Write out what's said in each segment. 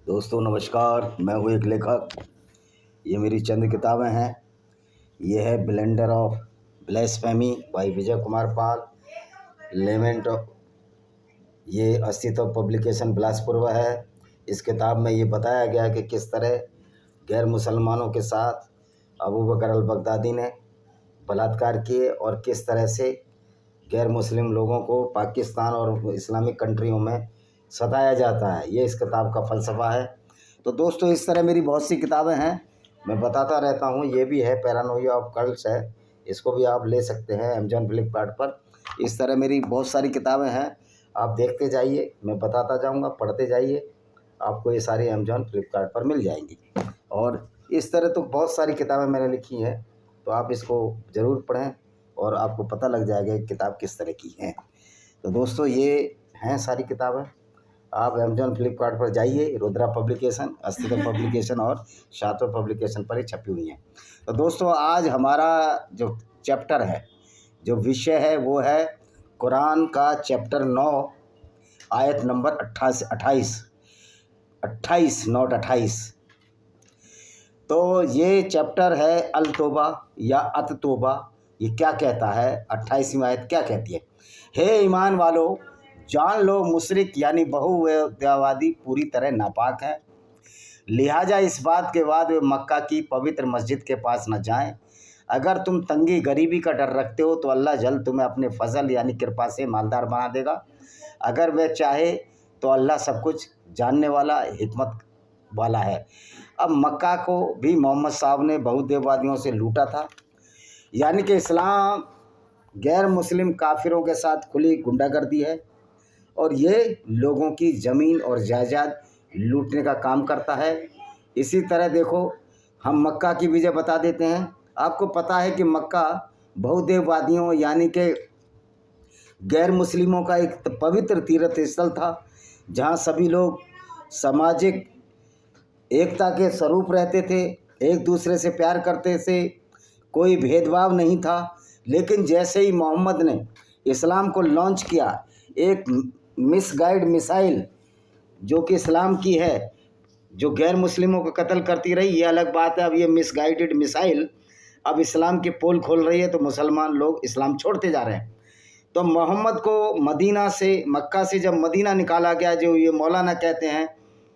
दोस्तों नमस्कार, मैं हूँ एक लेखक। ये मेरी चंद किताबें हैं। ये है blender of blasphemy by Vijay Kumar Pal, lament of, ये अस्तित्व पब्लिकेशन बिलासपुर है। इस किताब में ये बताया गया कि किस तरह गैर मुसलमानों के साथ अबू बकर अल बगदादी ने बलात्कार किए और किस तरह से गैर मुस्लिम लोगों को पाकिस्तान और इस्लामिक कंट्रियों में सताया जाता है। ये इस किताब का फ़लसफ़ा है। तो दोस्तों इस तरह मेरी बहुत सी किताबें हैं, मैं बताता रहता हूँ। ये भी है पैरानोइया ऑफ कल्ट्स है, इसको भी आप ले सकते हैं अमेजॉन फ्लिपकार्ट पर। इस तरह मेरी बहुत सारी किताबें हैं, आप देखते जाइए, मैं बताता जाऊँगा, पढ़ते जाइए, आपको ये सारी अमेजॉन फ्लिपकार्ट पर मिल जाएंगी। और इस तरह तो बहुत सारी किताबें मैंने लिखी हैं, तो आप इसको ज़रूर पढ़ें और आपको पता लग जाएगा कि किताब किस तरह की है। तो दोस्तों ये हैं सारी किताबें, आप अमेजॉन फ्लिपकार्ट पर जाइए, रुद्रा पब्लिकेशन, अस्तित्व पब्लिकेशन और शातवा पब्लिकेशन पर ही छपी हुई हैं। तो दोस्तों आज हमारा जो चैप्टर है, जो विषय है, वो है कुरान का चैप्टर 9 आयत नंबर 28 नोट 28। तो ये चैप्टर है अल तौबा या अत तौबा। ये क्या कहता है, 28वीं आयत क्या कहती है? हे ईमान वालो, जान लो मुशरिक यानी बहुदेववादी पूरी तरह नापाक है, लिहाजा इस बात के बाद वे मक्का की पवित्र मस्जिद के पास न जाएं। अगर तुम तंगी गरीबी का डर रखते हो तो अल्लाह जल्द तुम्हें अपने फजल यानी कृपा से मालदार बना देगा। अगर वह चाहे तो अल्लाह सब कुछ जानने वाला, हिकमत वाला है। अब मक्का को भी मोहम्मद साहब ने बहुदेववादियों से लूटा था, यानी कि इस्लाम गैर मुस्लिम काफिरों के साथ खुली गुंडागर्दी है और ये लोगों की ज़मीन और जायदाद लूटने का काम करता है। इसी तरह देखो, हम मक्का की विजय बता देते हैं। आपको पता है कि मक्का बहुदेववादियों यानी कि गैर मुस्लिमों का एक पवित्र तीर्थ स्थल था, जहाँ सभी लोग सामाजिक एकता के स्वरूप रहते थे, एक दूसरे से प्यार करते थे, कोई भेदभाव नहीं था। लेकिन जैसे ही मोहम्मद ने इस्लाम को लॉन्च किया, एक मिसगाइड मिसाइल जो कि इस्लाम की है, जो गैर मुस्लिमों को कत्ल करती रही, ये अलग बात है। अब ये मिसगाइडेड मिसाइल अब इस्लाम के पोल खोल रही है, तो मुसलमान लोग इस्लाम छोड़ते जा रहे हैं। तो मोहम्मद को मदीना से, मक्का से जब मदीना निकाला गया, जो ये मौलाना कहते हैं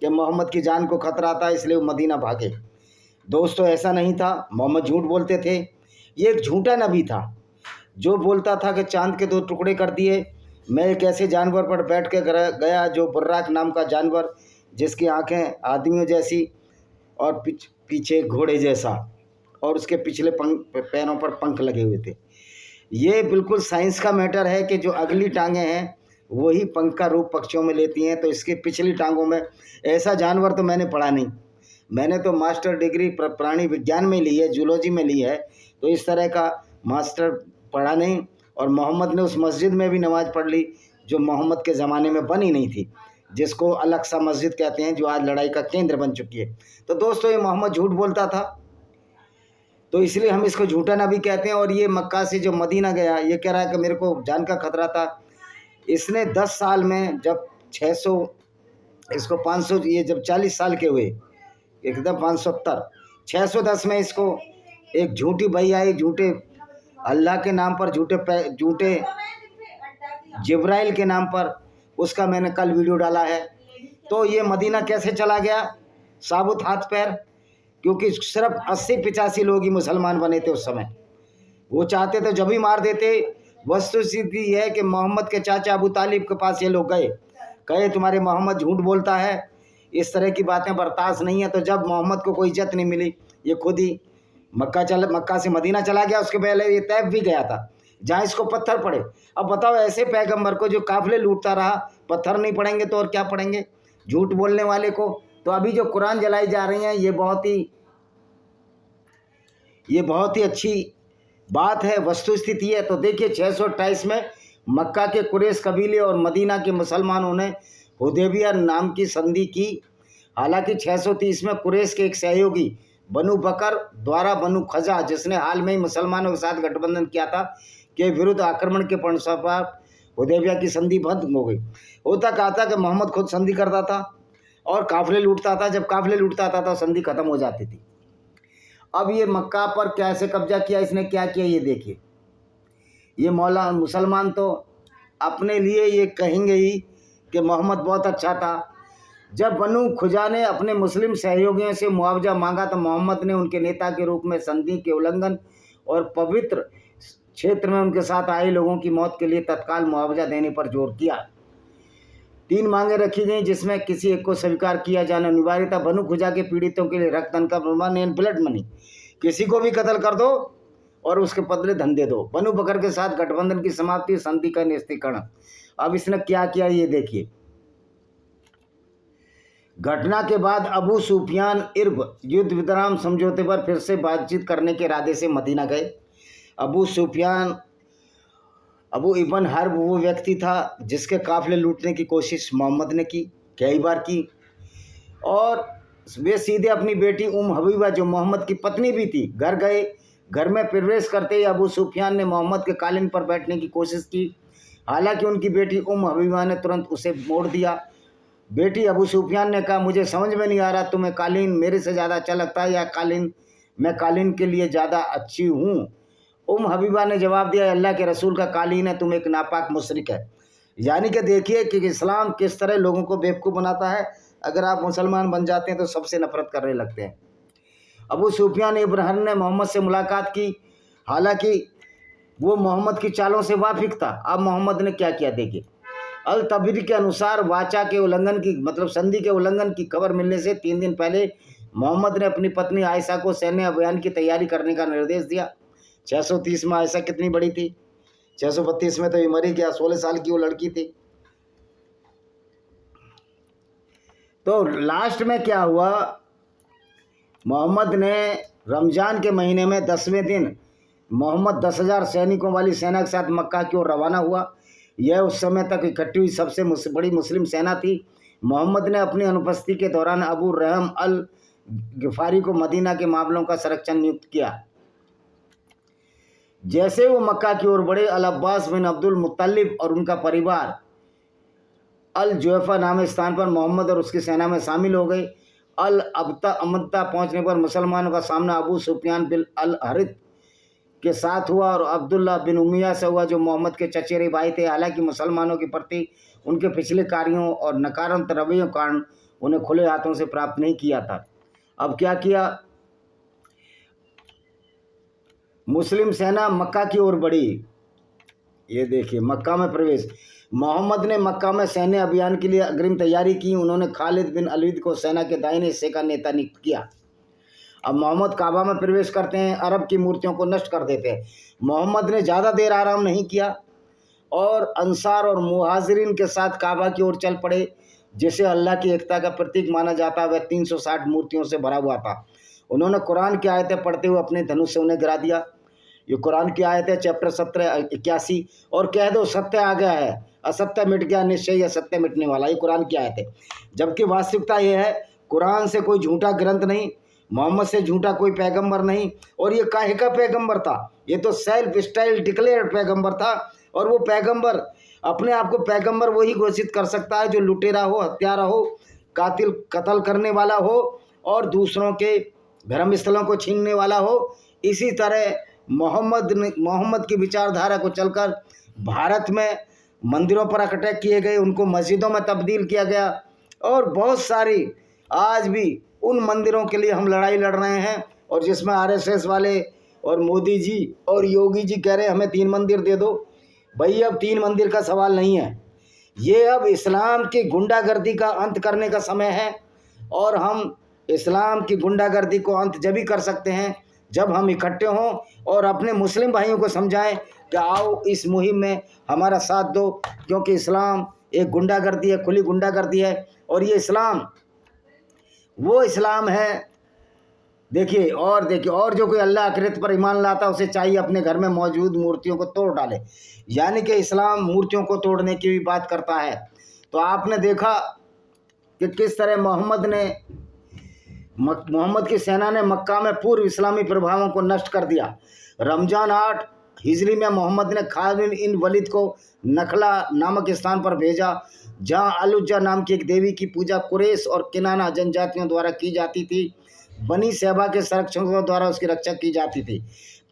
कि मोहम्मद की जान को खतरा था इसलिए वो मदीना भागे, दोस्तों ऐसा नहीं था। मोहम्मद झूठ बोलते थे। ये एक झूठा नबी था जो बोलता था कि चांद के 2 टुकड़े कर दिए। मैं एक ऐसे जानवर पर बैठ के गया जो बुर्राक नाम का जानवर, जिसकी आंखें आदमियों जैसी और पीछे घोड़े जैसा, और उसके पिछले पैरों पर पंख लगे हुए थे। ये बिल्कुल साइंस का मैटर है कि जो अगली टांगें हैं वही पंख का रूप पक्षियों में लेती हैं। तो इसके पिछली टांगों में ऐसा जानवर तो मैंने पढ़ा नहीं। मैंने तो मास्टर डिग्री प्राणी विज्ञान में ली है, जूलॉजी में ली है, तो इस तरह का मास्टर पढ़ा नहीं। और मोहम्मद ने उस मस्जिद में भी नमाज़ पढ़ ली जो मोहम्मद के ज़माने में बनी नहीं थी, जिसको अल-अक़सा मस्जिद कहते हैं, जो आज लड़ाई का केंद्र बन चुकी है। तो दोस्तों ये मोहम्मद झूठ बोलता था, तो इसलिए हम इसको झूठा नबी कहते हैं। और ये मक्का से जो मदीना गया, ये कह रहा है कि मेरे को जान का खतरा था। इसने 10 साल में जब 600, इसको 500, ये जब 40 साल के हुए, एकदम 570, 610 में इसको एक झूठी भई आई, झूठे अल्लाह के नाम पर, झूठे जिब्राइल के नाम पर, उसका मैंने कल वीडियो डाला है। तो ये मदीना कैसे चला गया साबुत हाथ पैर, क्योंकि सिर्फ 80-85 लोग ही मुसलमान बने थे उस समय। वो चाहते तो जब ही मार देते। वस्तुस्थिति है कि मोहम्मद के चाचा अबू तालिब के पास ये लोग गए, कहे तुम्हारे मोहम्मद झूठ बोलता है, इस तरह की बातें बर्दाश्त नहीं है। तो जब मोहम्मद को कोई इज्जत नहीं मिली, ये खुद ही मक्का से मदीना चला गया। उसके पहले ये तैफ भी गया था, जहाँ इसको पत्थर पड़े। अब बताओ, ऐसे पैगंबर को जो काफिले लूटता रहा, पत्थर नहीं पड़ेंगे तो और क्या पड़ेंगे झूठ बोलने वाले को। तो अभी जो कुरान जलाई जा रही हैं, ये बहुत ही अच्छी बात है, वस्तुस्थिति है। तो देखिए 628 में मक्का के कुरैश कबीले और मदीना के मुसलमानों ने हुदैबिया नाम की संधि की। हालांकि 630 में कुरैश के एक सहयोगी बनु बकर द्वारा बनु खजा, जिसने हाल में ही मुसलमानों के साथ गठबंधन किया था, के विरुद्ध आक्रमण के परिणामस्वरूप हुदैबिया की संधि बंद हो गई। होता कहा था कि मोहम्मद खुद संधि करता था और काफिले लूटता था। जब काफिले लूटता था तो संधि खत्म हो जाती थी। अब ये मक्का पर कैसे कब्जा किया, इसने क्या किया ये देखिए। ये मौला मुसलमान तो अपने लिए ये कहेंगे ही कि मोहम्मद बहुत अच्छा था। जब बनु खुजा ने अपने मुस्लिम सहयोगियों से मुआवजा मांगा तो मोहम्मद ने उनके नेता के रूप में संधि के उल्लंघन और पवित्र क्षेत्र में उनके साथ आए लोगों की मौत के लिए तत्काल मुआवजा देने पर जोर दिया। 3 मांगे रखी गई जिसमें किसी एक को स्वीकार किया जाना अनिवार्य था। बनु खुजा के पीड़ितों के लिए रक्तदान का प्रमाण एंड ब्लड मनी, किसी को भी कत्ल कर दो और उसके बदले धन दे दो। बनु बकर के साथ गठबंधन की समाप्ति, संधि का निरस्तीकरण। अब इसने क्या किया ये देखिए। घटना के बाद अबू सुफियान इर्ब युद्ध विराम समझौते पर फिर से बातचीत करने के इरादे से मदीना गए। अबू इबन हर्ब वो व्यक्ति था जिसके काफिले लूटने की कोशिश मोहम्मद ने की, कई बार की, और वे सीधे अपनी बेटी हबीबा जो मोहम्मद की पत्नी भी थी घर गए। घर में प्रवेश करते ही अबू सुफियान ने मोहम्मद के कालीन पर बैठने की कोशिश की। हालांकि उनकी बेटी हबीबा ने तुरंत उसे मोड़ दिया। बेटी अबू सुफियान ने कहा, मुझे समझ में नहीं आ रहा तुम्हें कालीन मेरे से ज़्यादा अच्छा लगता है या मैं कालीन के लिए ज़्यादा अच्छी हूँ। हबीबा ने जवाब दिया, अल्लाह के रसूल का कालीन है, तुम एक नापाक मुशरिक है। यानी कि देखिए कि इस्लाम किस तरह लोगों को बेवकूफ़ बनाता है। अगर आप मुसलमान बन जाते हैं तो सबसे नफरत करने लगते हैं। अबू सुफियान इब्राहिम ने मोहम्मद से मुलाकात की, हालांकि वो मोहम्मद की चालों से वाकिफ था। अब मोहम्मद ने क्या किया देखिए। अल तबरी के अनुसार वाचा के उल्लंघन की मतलब संधि के उल्लंघन की खबर मिलने से 3 दिन पहले मोहम्मद ने अपनी पत्नी आयशा को सैन्य अभियान की तैयारी करने का निर्देश दिया। 630 में आयशा कितनी बड़ी थी, 632 में तो ये मरी गया, 16 साल की वो लड़की थी। तो लास्ट में क्या हुआ, मोहम्मद ने रमज़ान के महीने में 10वें दिन मोहम्मद 10,000 सैनिकों वाली सेना के साथ मक्का की ओर रवाना हुआ। यह उस समय तक इकट्ठी हुई सबसे बड़ी मुस्लिम सेना थी। मोहम्मद ने अपनी अनुपस्थिति के दौरान अबू रहम अल गिफारी को मदीना के मामलों का संरक्षण नियुक्त किया। जैसे वो मक्का की ओर बढ़े, अल अब्बास बिन अब्दुल मुत्तलिब और उनका परिवार अल जुहफा नाम स्थान पर मोहम्मद और उसकी सेना में शामिल हो गए। अल अमत्ता पहुंचने पर मुसलमानों का सामना अबू सुफियान बिन अल हरित के साथ हुआ और अब्दुल्ला बिन उमिया से हुआ जो मोहम्मद के चचेरे भाई थे। हालांकि मुसलमानों के प्रति उनके पिछले कार्यों और नकारात्मक रवैयों के कारण उन्हें खुले हाथों से प्राप्त नहीं किया था। अब क्या किया, मुस्लिम सेना मक्का की ओर बढ़ी। ये देखिए मक्का में प्रवेश। मोहम्मद ने मक्का में सैन्य अभियान के लिए अग्रिम तैयारी की। उन्होंने खालिद बिन अलीद को सेना के दाहिने हिस्से का नेता नियुक्त किया। अब मोहम्मद काबा में प्रवेश करते हैं, अरब की मूर्तियों को नष्ट कर देते हैं। मोहम्मद ने ज़्यादा देर आराम नहीं किया और अंसार और मुहाजिरीन के साथ काबा की ओर चल पड़े, जिसे अल्लाह की एकता का प्रतीक माना जाता है। वह 360 मूर्तियों से भरा हुआ था। उन्होंने कुरान की आयतें पढ़ते हुए अपने धनुष से उन्हें गिरा दिया। ये कुरान की आयत है, चैप्टर 17-81, और कह दो सत्य आ गया है, असत्य मिट गया, निश्चय यह सत्य मिटने वाला। ये कुरान की आयत है। जबकि वास्तविकता यह है, कुरान से कोई झूठा ग्रंथ नहीं, मोहम्मद से झूठा कोई पैगंबर नहीं। और ये काहे का पैगंबर था, ये तो सेल्फ स्टाइल डिक्लेयर्ड पैगंबर था। और वो पैगंबर अपने आप को पैगंबर वही घोषित कर सकता है जो लुटेरा हो, हत्यारा हो, कत्ल करने वाला हो और दूसरों के धर्मस्थलों को छीनने वाला हो। इसी तरह मोहम्मद की विचारधारा को चलकर भारत में मंदिरों पर अटैक किए गए, उनको मस्जिदों में तब्दील किया गया और बहुत सारी आज भी उन मंदिरों के लिए हम लड़ाई लड़ रहे हैं। और जिसमें आरएसएस वाले और मोदी जी और योगी जी कह रहे हैं हमें 3 मंदिर दे दो। भाई अब 3 मंदिर का सवाल नहीं है, ये अब इस्लाम की गुंडागर्दी का अंत करने का समय है। और हम इस्लाम की गुंडागर्दी को अंत जब ही कर सकते हैं जब हम इकट्ठे हों और अपने मुस्लिम भाइयों को समझाएं कि आओ इस मुहिम में हमारा साथ दो, क्योंकि इस्लाम एक गुंडागर्दी है, खुली गुंडागर्दी है। और ये इस्लाम वो इस्लाम है। देखिए और जो कोई अल्लाह आखिरत पर ईमान लाता उसे चाहिए अपने घर में मौजूद मूर्तियों को तोड़ डाले। यानी कि इस्लाम मूर्तियों को तोड़ने की भी बात करता है। तो आपने देखा कि किस तरह मोहम्मद की सेना ने मक्का में पूर्व इस्लामी प्रभावों को नष्ट कर दिया। रमजान 8 हिजरी में मोहम्मद ने खालिद बिन वलीद को नखला नामक स्थान पर भेजा। जहाँ अलुज्जा नाम की एक देवी की पूजा कुरैश और किनाना जनजातियों द्वारा की जाती थी। बनी सैबा के संरक्षकों द्वारा उसकी रक्षा की जाती थी।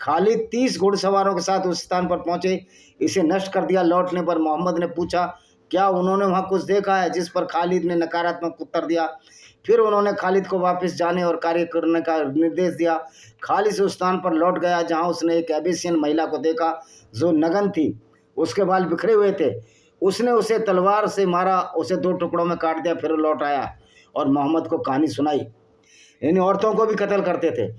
खालिद 30 घुड़सवारों के साथ उस स्थान पर पहुंचे, इसे नष्ट कर दिया। लौटने पर मोहम्मद ने पूछा, क्या उन्होंने वहां कुछ देखा है? जिस पर खालिद ने नकारात्मक उत्तर दिया। फिर उन्होंने खालिद को वापस जाने और कार्य करने का निर्देश दिया। खालिद उस स्थान पर लौट गया जहां उसने एक एबेसियन महिला को देखा जो नग्न थी, उसके बाल बिखरे हुए थे। उसने उसे तलवार से मारा, उसे 2 टुकड़ों में काट दिया। फिर लौट आया और मोहम्मद को कहानी सुनाई। इन औरतों को भी कत्ल करते थे।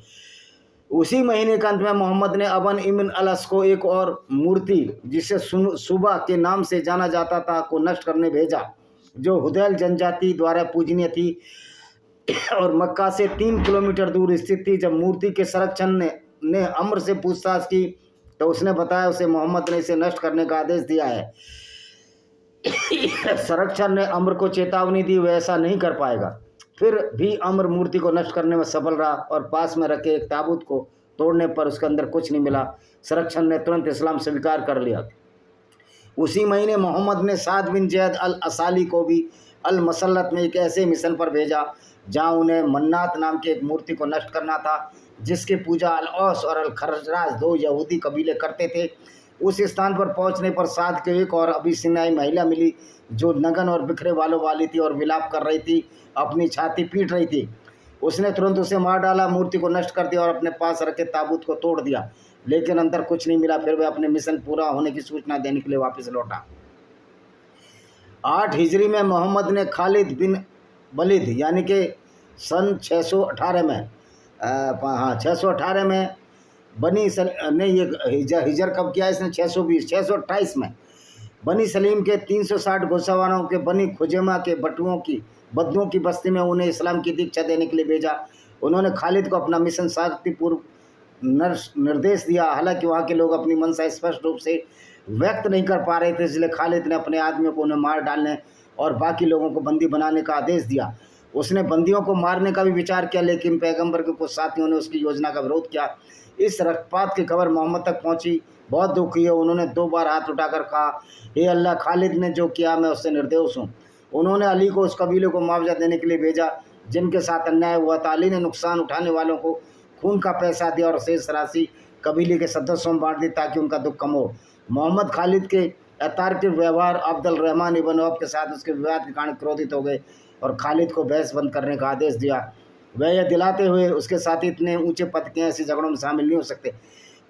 उसी महीने के अंत में मोहम्मद ने अबन इब्न अलस को एक और मूर्ति जिसे सुबह के नाम से जाना जाता था को नष्ट करने भेजा, जो हुदैल जनजाति द्वारा पूजनीय थी और मक्का से 3 किलोमीटर दूर स्थित थी। जब मूर्ति के संरक्षण ने अम्र से पूछताछ की तो उसने बताया उसे मोहम्मद ने इसे नष्ट करने का आदेश दिया है। संरक्षण ने अम्र को चेतावनी दी, वह ऐसा नहीं कर पाएगा। फिर भी अम्र मूर्ति को नष्ट करने में सफल रहा और पास में रखे एक ताबूत को तोड़ने पर उसके अंदर कुछ नहीं मिला। संरक्षण ने तुरंत इस्लाम स्वीकार कर लिया। उसी महीने मोहम्मद ने साद बिन जैद अल असाली को भी अल मसल्लत में एक ऐसे मिशन पर भेजा जहां उन्हें मन्नात नाम की एक मूर्ति को नष्ट करना था, जिसकी पूजा अल औस और अल खरजराज 2 यहूदी कबीले करते थे। उस स्थान पर पहुंचने पर साद के एक और अबिसिनियाई महिला मिली जो नगन और बिखरे बालों वाली थी और विलाप कर रही थी, अपनी छाती पीट रही थी। उसने तुरंत उसे मार डाला, मूर्ति को नष्ट कर दिया और अपने पास रखे ताबूत को तोड़ दिया, लेकिन अंदर कुछ नहीं मिला। फिर वह अपने मिशन पूरा होने की सूचना देने के लिए वापस लौटा। 8 हिजरी में मोहम्मद ने खालिद बिन वलीद यानी कि सन 618 में 618 में बनी ने ये हिजर कब किया इसने? 628 में बनी सलीम के 360 घुड़सवारों के बनी खुजैमा के बद्दुओं की बस्ती में उन्हें इस्लाम की दीक्षा देने के लिए भेजा। उन्होंने खालिद को अपना मिशन शक्तिपूर्व निर्देश दिया। हालांकि वहाँ के लोग अपनी मंशा स्पष्ट रूप से व्यक्त नहीं कर पा रहे थे, इसलिए खालिद ने अपने आदमियों को उन्हें मार डालने और बाकी लोगों को बंदी बनाने का आदेश दिया। उसने बंदियों को मारने का भी विचार किया, लेकिन पैगंबर के कुछ साथियों ने उसकी योजना का विरोध किया। इस रक्तपात की खबर मोहम्मद तक पहुंची। बहुत दुखी है। उन्होंने 2 बार हाथ उठाकर कहा, हे अल्लाह, खालिद ने जो किया मैं उससे निर्दोष हूँ। उन्होंने अली को उस कबीले को मुआवजा देने के लिए भेजा जिनके साथ अन्याय हुआ था। अली ने नुकसान उठाने वालों को खून का पैसा दिया और शेष राशि कबीले के सदस्यों में बांट दी ताकि उनका दुख कम हो। मोहम्मद खालिद के अतार्किक व्यवहार अब्दुल रहमान इब्न औफ के साथ उसके विवाद के कारण क्रोधित हो गए और खालिद को बहस बंद करने का आदेश दिया। वह यह दिलाते हुए उसके साथी इतने ऊंचे पद के ऐसे झगड़ों में शामिल नहीं हो सकते।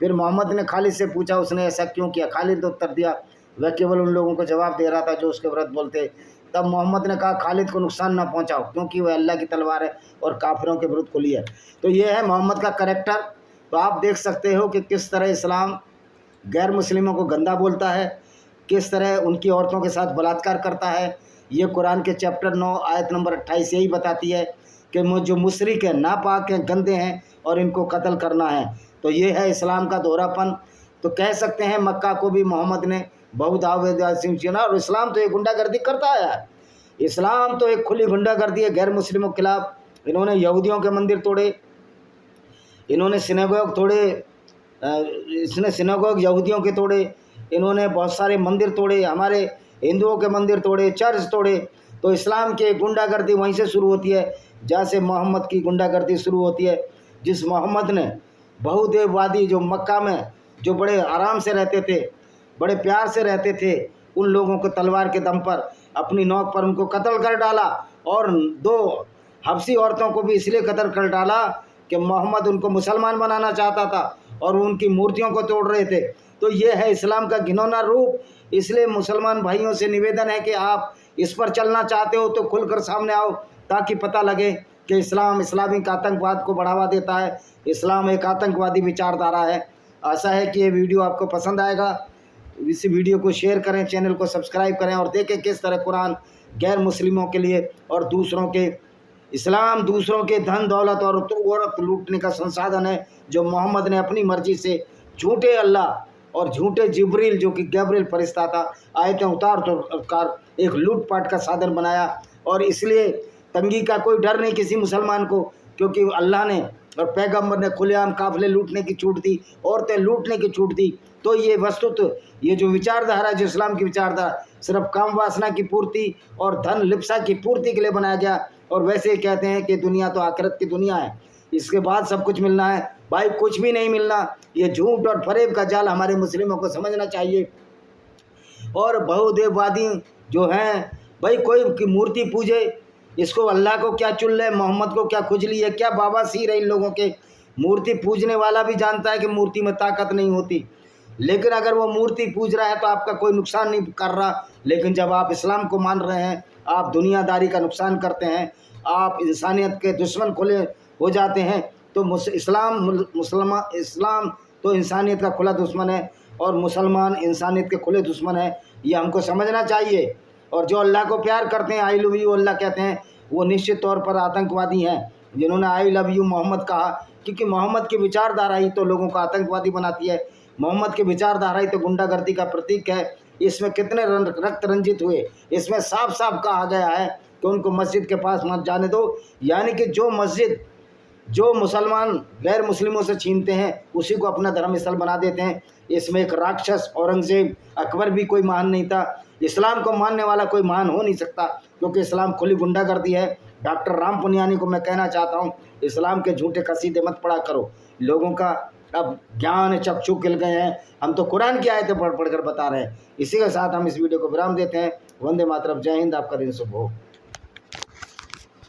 फिर मोहम्मद ने खालिद से पूछा उसने ऐसा क्यों किया। खालिद ने उत्तर दिया, वह केवल उन लोगों को जवाब दे रहा था जो उसके विरुद्ध बोलते। तब मोहम्मद ने कहा, खालिद को नुकसान ना पहुंचाओ क्योंकि वह अल्लाह की तलवार है और काफिरों के विरुद्ध खुली है। तो ये है मोहम्मद का कैरेक्टर। तो आप देख सकते हो कि किस तरह इस्लाम गैर मुस्लिमों को गंदा बोलता है, किस तरह उनकी औरतों के साथ बलात्कार करता है। ये कुरान के चैप्टर 9 आयत नंबर 28 यही बताती है कि जो मुशरिक हैं, नापाक हैं, गंदे हैं और इनको कत्ल करना है। तो ये है इस्लाम का दोहरापन। तो कह सकते हैं मक्का को भी मोहम्मद ने बहुत आवेदन चुना और इस्लाम तो एक गुंडागर्दी करता है। इस्लाम तो एक खुली गुंडागर्दी है गैर मुस्लिमों के खिलाफ। इन्होंने यहूदियों के मंदिर तोड़े, इन्होंने सिनेगोग तोड़े, इसने सिनेगोग यहूदियों के तोड़े, इन्होंने बहुत सारे मंदिर तोड़े, हमारे हिंदुओं के मंदिर तोड़े, चर्च तोड़े। तो इस्लाम की गुंडागर्दी वहीं से शुरू होती है जहाँ से मोहम्मद की गुंडागर्दी शुरू होती है। जिस मोहम्मद ने बहुदेववादी जो मक्का में जो बड़े आराम से रहते थे, बड़े प्यार से रहते थे, उन लोगों को तलवार के दम पर अपनी नोक पर उनको कत्ल कर डाला और 2 हबसी औरतों को भी इसलिए कत्ल कर डाला कि मोहम्मद उनको मुसलमान बनाना चाहता था और उनकी मूर्तियों को तोड़ रहे थे। तो ये है इस्लाम का घिनौना रूप। इसलिए मुसलमान भाइयों से निवेदन है कि आप इस पर चलना चाहते हो तो खुलकर सामने आओ ताकि पता लगे कि इस्लाम इस्लामिक आतंकवाद को बढ़ावा देता है, इस्लाम एक आतंकवादी विचारधारा है। आशा है कि ये वीडियो आपको पसंद आएगा। इस वीडियो को शेयर करें, चैनल को सब्सक्राइब करें और देखें किस तरह कुरान गैर मुस्लिमों के लिए और दूसरों के इस्लाम दूसरों के धन दौलत और औरत लूटने का संसाधन है, जो मोहम्मद ने अपनी मर्जी से झूठे अल्लाह और झूठे जिब्रील जो कि गैब्रियल फरिश्ता था आयतें उतार एक लूटपाट का साधन बनाया। और इसलिए तंगी का कोई डर नहीं किसी मुसलमान को, क्योंकि अल्लाह ने और पैगंबर ने खुलेआम काफिले लूटने की छूट दी, औरतें लूटने की छूट दी। तो ये वस्तुत ये जो विचारधारा, जो इस्लाम की विचारधारा सिर्फ काम वासना की पूर्ति और धन लिप्सा की पूर्ति के लिए बनाया गया, और वैसे ही कहते हैं कि दुनिया तो आखिरत की दुनिया है, इसके बाद सब कुछ मिलना है। भाई कुछ भी नहीं मिलना, ये झूठ और फरेब का जाल हमारे मुस्लिमों को समझना चाहिए। और बहुदेववादी जो हैं, भाई कोई की मूर्ति पूजे, इसको अल्लाह को क्या चुन ले, मोहम्मद को क्या खुजली है, क्या बाबा सीर है इन लोगों के। मूर्ति पूजने वाला भी जानता है कि मूर्ति में ताकत नहीं होती, लेकिन अगर वो मूर्ति पूज रहा है तो आपका कोई नुकसान नहीं कर रहा। लेकिन जब आप इस्लाम को मान रहे हैं, आप दुनियादारी का नुकसान करते हैं, आप इंसानियत के दुश्मन खुले हो जाते हैं। तो इस्लाम तो इंसानियत का खुला दुश्मन है और मुसलमान इंसानियत के खुले दुश्मन है, ये हमको समझना चाहिए। और जो अल्लाह को प्यार करते हैं, आई लव यू अल्लाह कहते हैं, वो निश्चित तौर पर आतंकवादी हैं जिन्होंने आई लव यू मोहम्मद कहा, क्योंकि मोहम्मद की विचारधारा ही तो लोगों को आतंकवादी बनाती है। मोहम्मद की विचारधारा ही तो गुंडागर्दी का प्रतीक है। इसमें कितने रक्त रंजित हुए, इसमें साफ साफ कहा गया है कि उनको मस्जिद के पास मत जाने दो। यानी कि जो मस्जिद जो मुसलमान गैर मुस्लिमों से छीनते हैं उसी को अपना धर्म स्थल बना देते हैं। इसमें एक राक्षस औरंगजेब, अकबर भी कोई महान नहीं था। इस्लाम को मानने वाला कोई महान हो नहीं सकता, क्योंकि इस्लाम खुली गुंडागर्दी है। डॉक्टर राम पुनियानी को मैं कहना चाहता हूँ, इस्लाम के झूठे कसीदे मत पढ़ा करो। लोगों का अब ज्ञान चक्षु खिल गए हैं, हम तो कुरान की आयतें पढ़ कर बता रहे हैं। इसी के साथ हम इस वीडियो को विराम देते हैं। वंदे मातरम, जय हिंद, आपका दिन शुभ हो।